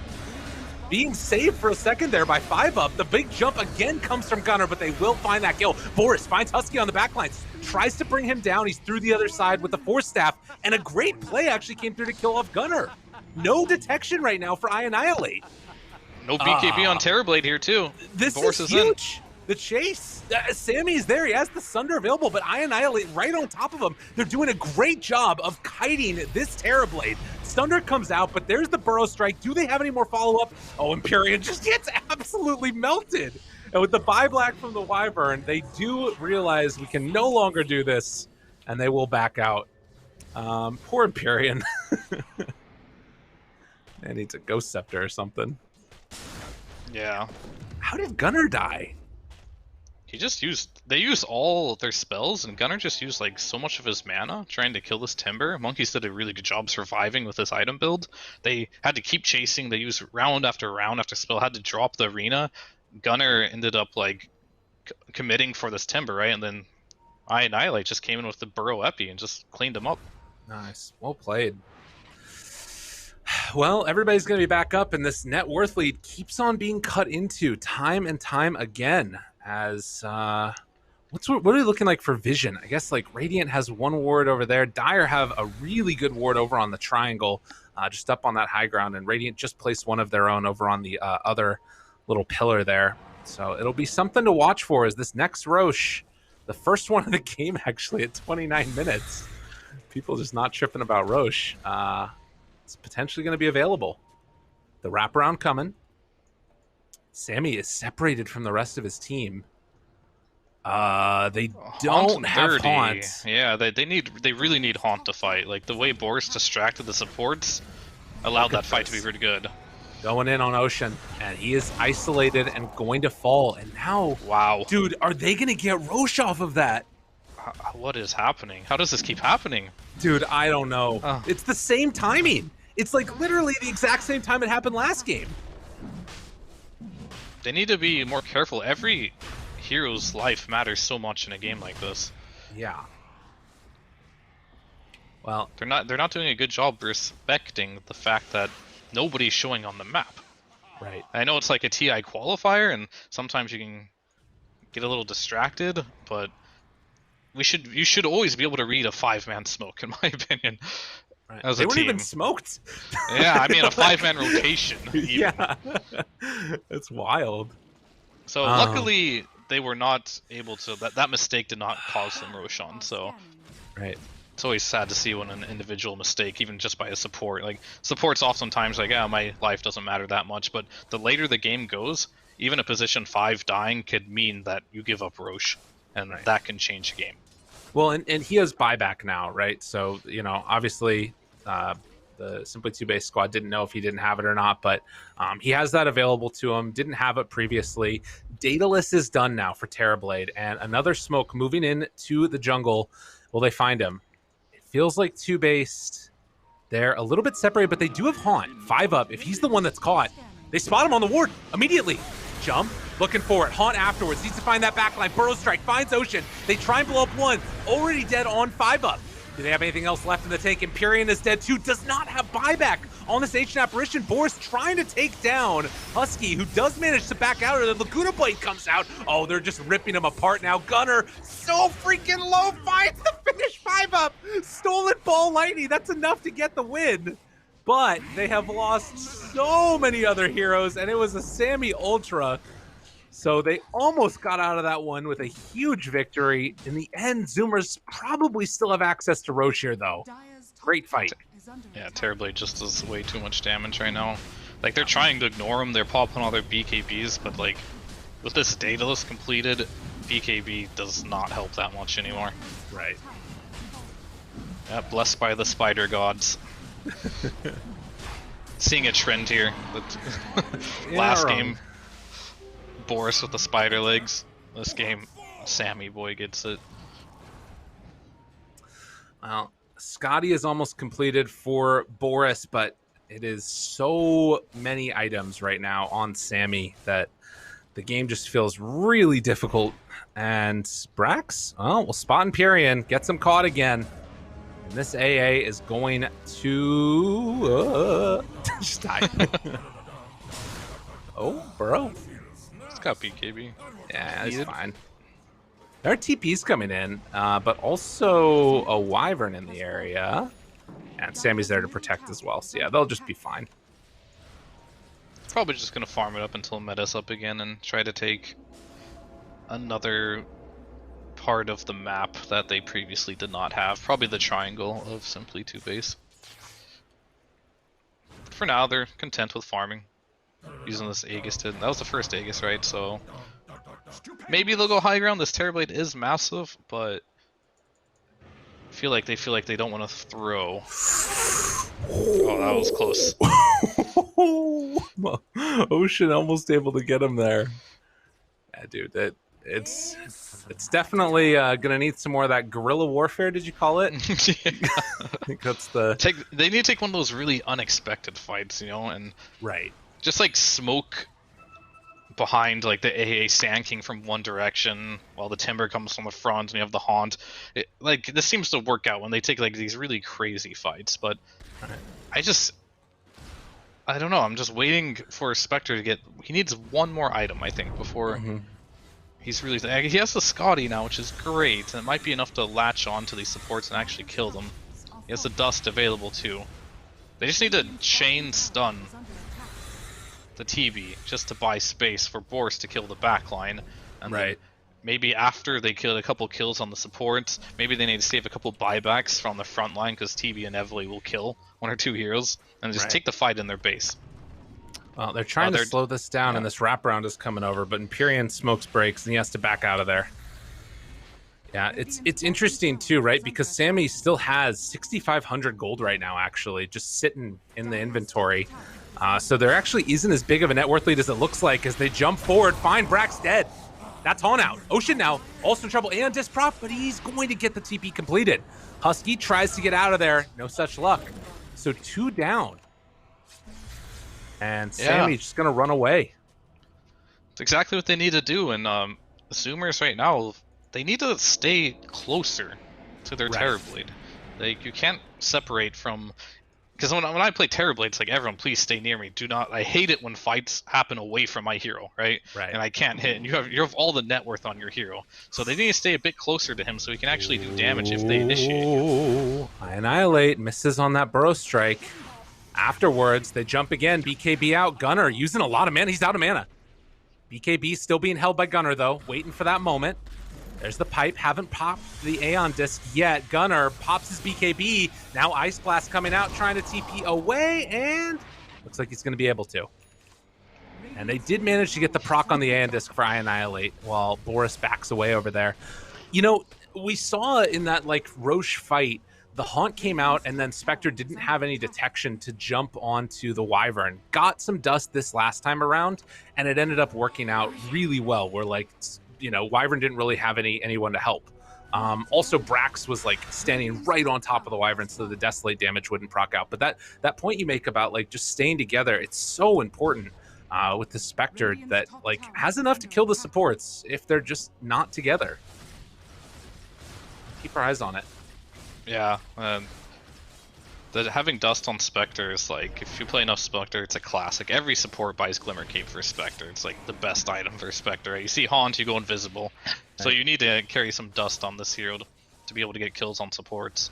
B: Being saved for a second there by 5-up. The big jump again comes from Gunner, but they will find that kill. Boris finds Husky on the backline, tries to bring him down. He's through the other side with the Force Staff, and a great play actually came through to kill off Gunner. No detection right now for Annihilate.
A: No BKB on Terrorblade here, too.
B: This
A: Boris
B: is huge. The chase. Sammy's there. He has the Sunder available, but Annihilate right on top of him. They're doing a great job of kiting this Terrorblade. Sunder comes out, but there's the Burrow Strike. Do they have any more follow-up? Oh, Empyrean just gets absolutely melted. And with the buyback from the Wyvern, they do realize we can no longer do this, and they will back out. Poor Empyrean. It needs a Ghost Scepter or something.
A: Yeah.
B: How did Gunner die?
A: They used all their spells, and Gunner just used like so much of his mana trying to kill this Timber. Monkeys did a really good job surviving with this item build. They had to keep chasing. They used round after spell, had to drop the arena. Gunner ended up like committing for this Timber, right? And then Annihilate just came in with the Burrow Epi and just cleaned him up.
B: Nice. Well played. Well, everybody's going to be back up, and this net worth lead keeps on being cut into time and time again. As what are we looking like for vision? I guess like Radiant has 1 ward over there. Dire have a really good ward over on the triangle, just up on that high ground, and Radiant just placed 1 of their own over on the other little pillar there. So it'll be something to watch for as this next Roche, the first one of the game actually at 29 minutes. People just not tripping about Roche. It's potentially going to be available. The wraparound coming. Sammy is separated from the rest of his team. They don't have Haunt.
A: Yeah, they really need Haunt to fight. Like the way Boris distracted the supports allowed that fight to be pretty good.
B: Going in on Ocean, and he is isolated and going to fall. And now,
A: wow,
B: dude, are they going to get Roche off of that?
A: What is happening? How does this keep happening?
B: Dude, I don't know. It's the same timing. It's like literally the exact same time it happened last game.
A: They need to be more careful. Every hero's life matters so much in a game like this.
B: Yeah. Well,
A: They're not doing a good job respecting the fact that nobody's showing on the map.
B: right.
A: I know it's like a TI qualifier, and sometimes you can get a little distracted, but you should always be able to read a 5-man smoke, in my opinion,
B: Right.
A: as
B: They
A: a
B: weren't
A: team.
B: even smoked.
A: Yeah, I mean a 5-man rotation. Even.
B: Yeah. It's wild.
A: So luckily they were not able to. That mistake did not cause them Roshan. So
B: Right.
A: it's always sad to see when an individual mistake, even just by a support, like support's oftentimes like, yeah, my life doesn't matter that much. But the later the game goes, even a position 5 dying could mean that you give up Rosh, and
B: Right.
A: that can change the game.
B: Well, and he has buyback now, right? So, obviously, the Simply Two Base squad didn't know if he didn't have it or not, but he has that available to him. Didn't have it previously. Daedalus is done now for Terrorblade, and another smoke moving in to the jungle. Will they find him? It feels like Two Based. They're a little bit separated, but they do have Haunt. 5 up. If he's the one that's caught, they spot him on the ward immediately. Jump, looking for it. Haunt afterwards. Needs to find that backline. Burrow strike, finds Ocean. They try and blow up 1. Already dead on 5 up. Do they have anything else left in the tank? Empyrean is dead too. Does not have buyback on this Ancient Apparition. Boris trying to take down Husky, who does manage to back out. And the Laguna Blade comes out. Oh, they're just ripping him apart now. Gunner, so freaking low, finds the finish 5 up. Stolen ball lightning. That's enough to get the win. But they have lost so many other heroes, and it was a Sammy Ultra. So they almost got out of that one with a huge victory. In the end, Zoomers probably still have access to Roche here, though. Great fight.
A: Yeah, Terrorblade just does way too much damage right now. Like, they're trying to ignore him, they're popping all their BKBs, but like, with this Daedalus completed, BKB does not help that much anymore.
B: Right.
A: Yeah, blessed by the spider gods. Seeing a trend here. Last game, Boris with the spider legs. This game, Sammy boy gets it.
B: Well, Scotty is almost completed for Boris, but it is so many items right now on Sammy that the game just feels really difficult. And Brax, oh, well, spot Empyrean, gets him caught again. And this AA is going to just die. Oh, Burrow.
A: It's got BKB.
B: Yeah, it's fine. There are TPs coming in, but also a Wyvern in the area. And Sammy's there to protect as well. So yeah, they'll just be fine.
A: Probably just gonna farm it up until meta's up again and try to take another part of the map that they previously did not have. Probably the triangle of Simply Two Base. But for now, they're content with farming. Using this Aegis to... That was the first Aegis, right? So... Maybe they'll go high ground. This Terrorblade is massive, but... they feel like they don't want to throw. Oh, that was close.
B: Ocean almost able to get him there. Yeah, dude, it's definitely gonna need some more of that guerrilla warfare. Did you call it?
A: Yeah.
B: I think that's the
A: They need to take one of those really unexpected fights, you know, and
B: right.
A: just like smoke behind like the AA Sand King from one direction while the Timber comes from the front and you have the Haunt. Like this seems to work out when they take like these really crazy fights, but I don't know, I'm just waiting for Spectre to get... He needs one more item, I think, before he's really... He has the Scotty now, which is great, and it might be enough to latch on to these supports and actually kill them. He has the Dust available too. They just need to chain stun the TB just to buy space for Boris to kill the backline. And then maybe after they kill a couple kills on the supports, maybe they need to save a couple buybacks from the front line because TB inevitably will kill 1 or 2 heroes and just take the fight in their base.
B: Well, they're trying to slow this down, and this wraparound is coming over, but Empyrean smokes breaks, and he has to back out of there. Yeah, it's interesting too, right? Because Sammy still has 6,500 gold right now, actually, just sitting in the inventory. So there actually isn't as big of a net worth lead as it looks like as they jump forward. Find Brax dead. That's on out. Ocean now also in trouble and Disprop, but he's going to get the TP completed. Husky tries to get out of there. No such luck. So 2 down. And Sammy's just going to run away.
A: It's exactly what they need to do. And Zoomers right now, they need to stay closer to their
B: Right.
A: Terrorblade. Like, you can't separate from... Because when I play Terrorblade, it's like, everyone, please stay near me. Do not... I hate it when fights happen away from my hero, right?
B: Right.
A: And I can't hit, and you have all the net worth on your hero. So they need to stay a bit closer to him so he can actually do damage if they initiate you.
B: Ooh, I annihilate, misses on that burrow strike. Afterwards, they jump again, BKB out, Gunner using a lot of mana, he's out of mana. BKB still being held by Gunner though, waiting for that moment. There's the pipe, haven't popped the Aeon Disc yet. Gunner pops his BKB, now Ice Blast coming out, trying to TP away, and looks like he's gonna be able to. And they did manage to get the proc on the Aeon Disc for I Annihilate while Boris backs away over there. You know, we saw in that like Roche fight, the Haunt came out and then Spectre didn't have any detection to jump onto the Wyvern. Got some dust this last time around, and it ended up working out really well. Where like, you know, Wyvern didn't really have anyone to help. Also, Brax was like standing right on top of the Wyvern, so the Desolate damage wouldn't proc out. But that point you make about like just staying together, it's so important with the Spectre that like has enough to kill the supports if they're just not together. Keep our eyes on it.
A: Yeah, having Dust on Spectre is like, if you play enough Spectre, it's a classic. Every support buys Glimmer Cape for Spectre. It's like the best item for Spectre. Right? You see Haunt, you go invisible. So you need to carry some Dust on this hero to be able to get kills on supports.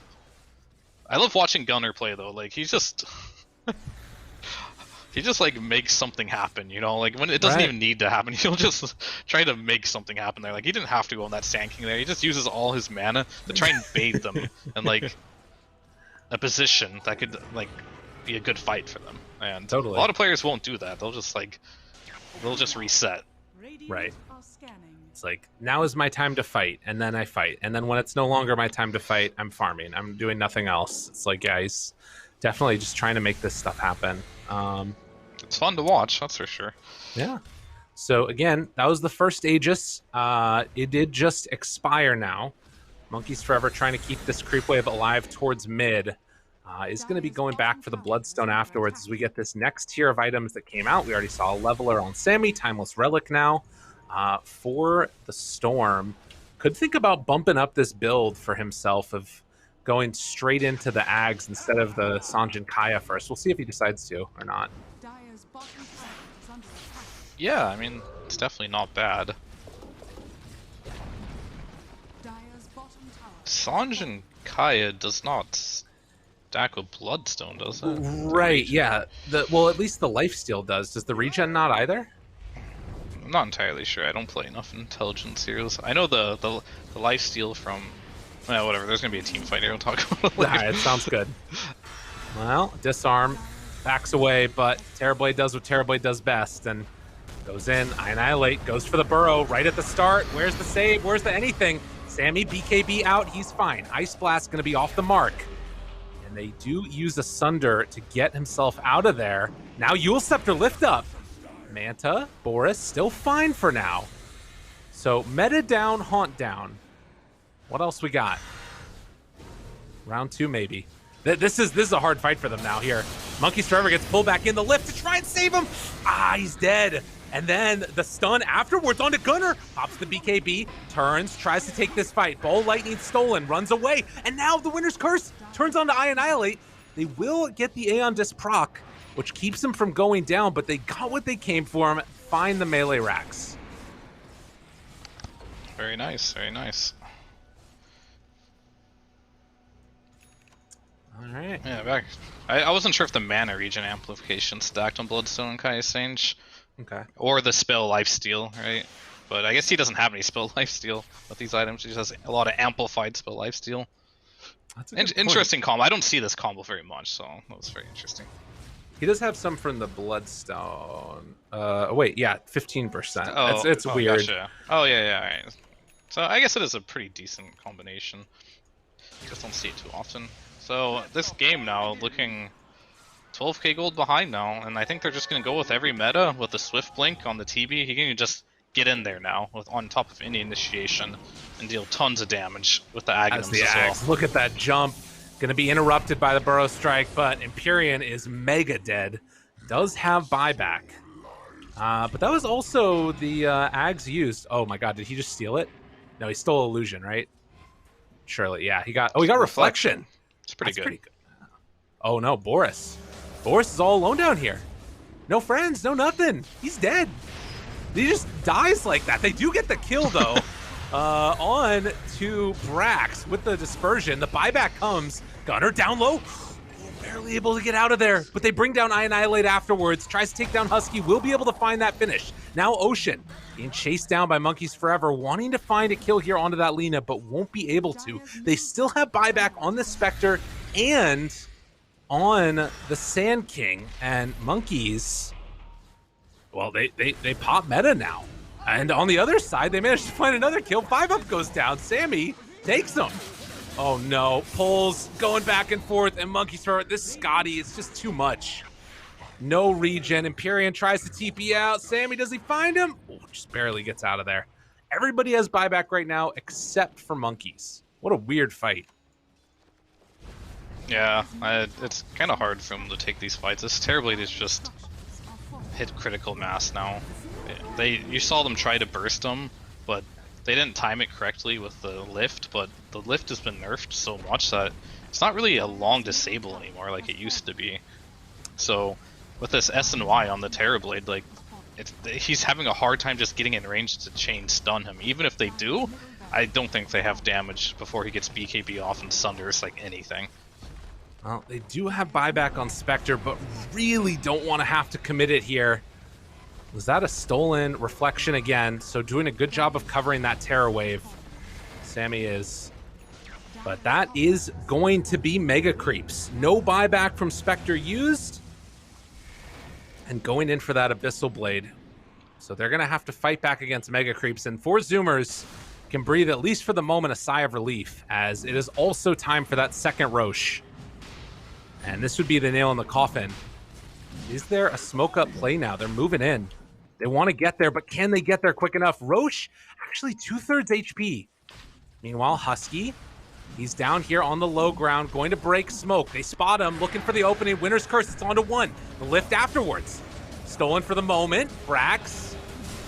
A: I love watching Gunner play though. Like he's just... he just like makes something happen, you know, like when it doesn't even need to happen, he'll just try to make something happen there. Like he didn't have to go on that Sand King there. He just uses all his mana to try and bait them in like a position that could like be a good fight for them. And
B: Totally.
A: a lot of players won't do that. They'll just reset.
B: Right. It's like, now is my time to fight, and then I fight. And then when it's no longer my time to fight, I'm farming. I'm doing nothing else. It's like, yeah, he's definitely just trying to make this stuff happen.
A: It's fun to watch, that's for sure.
B: Yeah. So again, that was the first Aegis. It did just expire now. Monkeys Forever trying to keep this creep wave alive towards mid. Is going to be going back for the Bloodstone afterwards as we get this next tier of items that came out. We already saw a Leveler on Sammy, Timeless Relic now. For the Storm, could think about bumping up this build for himself of going straight into the Ags instead of the Sanjin Kaya first. We'll see if he decides to or not.
A: Yeah, I mean, it's definitely not bad. Sanjin Kaya does not stack with Bloodstone, does it?
B: Right, yeah. Well, at least the lifesteal does. Does the regen not either?
A: I'm not entirely sure. I don't play enough intelligence heroes. I know the lifesteal from... Well, whatever. There's gonna be a team fight here. We'll talk about it later.
B: Alright, sounds good. Well, disarm, backs away, but Terrorblade does what Terrorblade does best, and goes in, I Annihilate, goes for the burrow right at the start. Where's the save? Where's the anything? Sammy, BKB out, he's fine. Ice Blast gonna be off the mark. And they do use a Sunder to get himself out of there. Now Yule Scepter lift up. Manta, Boris, still fine for now. So meta down, Haunt down. What else we got? Round 2 maybe. This is a hard fight for them now here. Monkeys Forever gets pulled back in the lift to try and save him. Ah, he's dead. And then the stun afterwards onto Gunner. Pops the BKB, turns, tries to take this fight. Bow Lightning stolen, runs away. And now the Winner's Curse turns on to I Annihilate. They will get the Aeon Disc proc, which keeps them from going down, but they got what they came for him. Find the melee racks.
A: Very nice, very nice.
B: All right.
A: Yeah, back. I wasn't sure if the mana regen amplification stacked on Bloodstone and Kaya's Sage.
B: Okay.
A: Or the spell lifesteal, right? But I guess he doesn't have any spell lifesteal with these items. He just has a lot of amplified spell lifesteal.
B: That's a good point.
A: Interesting combo. I don't see this combo very much, so that was very interesting.
B: He does have some from the Bloodstone. Wait, yeah, 15%.
A: Oh,
B: it's weird.
A: Gotcha. Oh, yeah, alright. So I guess it is a pretty decent combination. Just don't see it too often. So this game now looking 12k gold behind now, and I think they're just going to go with every meta with the Swift Blink on the TB. He can just get in there now with on top of any initiation and deal tons of damage with the Aghanim's as well.
B: Look at that jump. Going to be interrupted by the Burrow Strike, but Empyrean is mega dead. Does have buyback. But that was also the Ags used. Oh my god, did he just steal it? No, he stole illusion, right? Surely, yeah. He got reflection.
A: It's pretty
B: That's
A: good.
B: pretty good. Oh no, Boris. Boris is all alone down here. No friends, no nothing. He's dead. He just dies like that. They do get the kill though. On to Brax with the dispersion. The buyback comes. Gunner down low. Barely able to get out of there, but they bring down Annihilate afterwards. Tries to take down Husky. Will be able to find that finish. Now Ocean being chased down by Monkeys Forever, wanting to find a kill here onto that Lena, but won't be able to. They still have buyback on the Spectre and on the Sand King, and Monkeys, well, they pop meta now. And on the other side, they managed to find another kill. 5-up goes down. Sammy takes him. Oh no, pulls going back and forth, and Monkeys Forever. This Scotty is just too much. No regen. Empyrean tries to TP out. Sammy, does he find him? Oh, just barely gets out of there. Everybody has buyback right now except for Monkeys. What a weird fight.
A: Yeah, it's kind of hard for them to take these fights. This Terrorblade is just hit critical mass now. You saw them try to burst them, but they didn't time it correctly with the lift, but the lift has been nerfed so much that it's not really a long disable anymore like it used to be. So with this S and Y on the Terrorblade, like he's having a hard time just getting in range to chain stun him. Even if they do, I don't think they have damage before he gets BKB off and sunders like anything.
B: Well, they do have buyback on Spectre, but really don't want to have to commit it here. Was that a stolen reflection again? So doing a good job of covering that Terror Wave. Sammy is. But that is going to be Mega Creeps. No buyback from Spectre used. And going in for that Abyssal Blade. So they're going to have to fight back against Mega Creeps. And 4 Zoomers can breathe, at least for the moment, a sigh of relief, as it is also time for that second Roche. And this would be the nail in the coffin. Is there a smoke up play now? They're moving in. They want to get there, but can they get there quick enough? Roche, actually 2/3 HP. Meanwhile, Husky, he's down here on the low ground, going to break smoke. They spot him, looking for the opening. Winner's Curse, it's on to 1. The lift afterwards. Stolen for the moment. Brax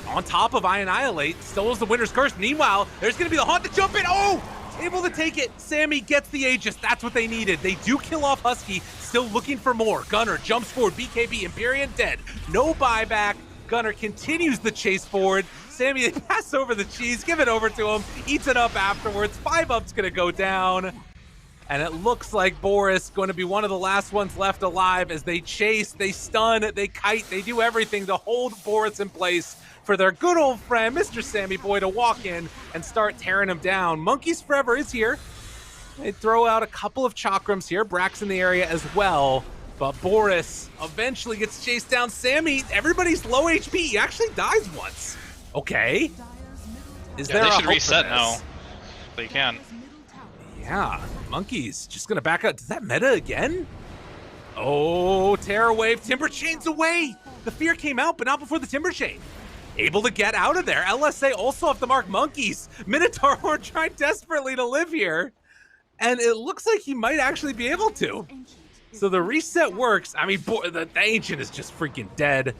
B: on top of Annihilate. Stoles the Winner's Curse. Meanwhile, there's going to be the Haunt to jump in. Oh! Able to take it. Sammy gets the Aegis. That's what they needed. They do kill off Husky. Still looking for more. Gunner jumps forward. BKB, Empyrean dead. No buyback. Gunner continues the chase forward. Sammy, they pass over the cheese. Give it over to him. Eats it up afterwards. 5-up's going to go down. And it looks like Boris going to be one of the last ones left alive as they chase, they stun, they kite, they do everything to hold Boris in place for their good old friend, Mr. Sammy Boy, to walk in and start tearing him down. Monkeys Forever is here. They throw out a couple of chakrams here. Brax in the area as well. But Boris eventually gets chased down. Sammy, everybody's low HP. He actually dies once. Okay. Is there
A: they
B: a
A: should
B: hope
A: reset
B: for this?
A: now. They can.
B: Yeah, Monkeys just gonna back up. Does that meta again? Oh, Terror Wave. Timber Chain's away. The fear came out, but not before the Timber Chain. Able to get out of there. LSA also off the mark. Monkeys. Minotaur Horn trying desperately to live here. And it looks like he might actually be able to. So the reset works. I mean, boy, the Ancient is just freaking dead.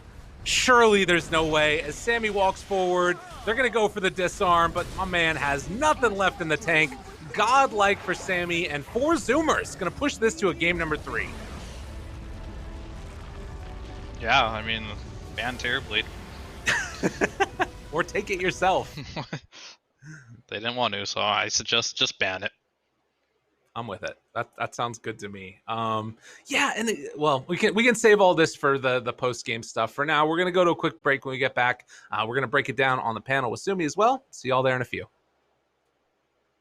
B: Surely there's no way. As Sammy walks forward, they're going to go for the disarm, but my man has nothing left in the tank. Godlike for Sammy, and 4 Zoomers. Going to push this to a game number 3.
A: Yeah, I mean, ban Terrorblade.
B: Or take it yourself.
A: They didn't want to, so I suggest just ban it.
B: I'm with it. That sounds good to me. Yeah, and well, we can save all this for the post game stuff. For now, we're gonna go to a quick break. When we get back, we're gonna break it down on the panel with Sumi as well. See y'all there in a few.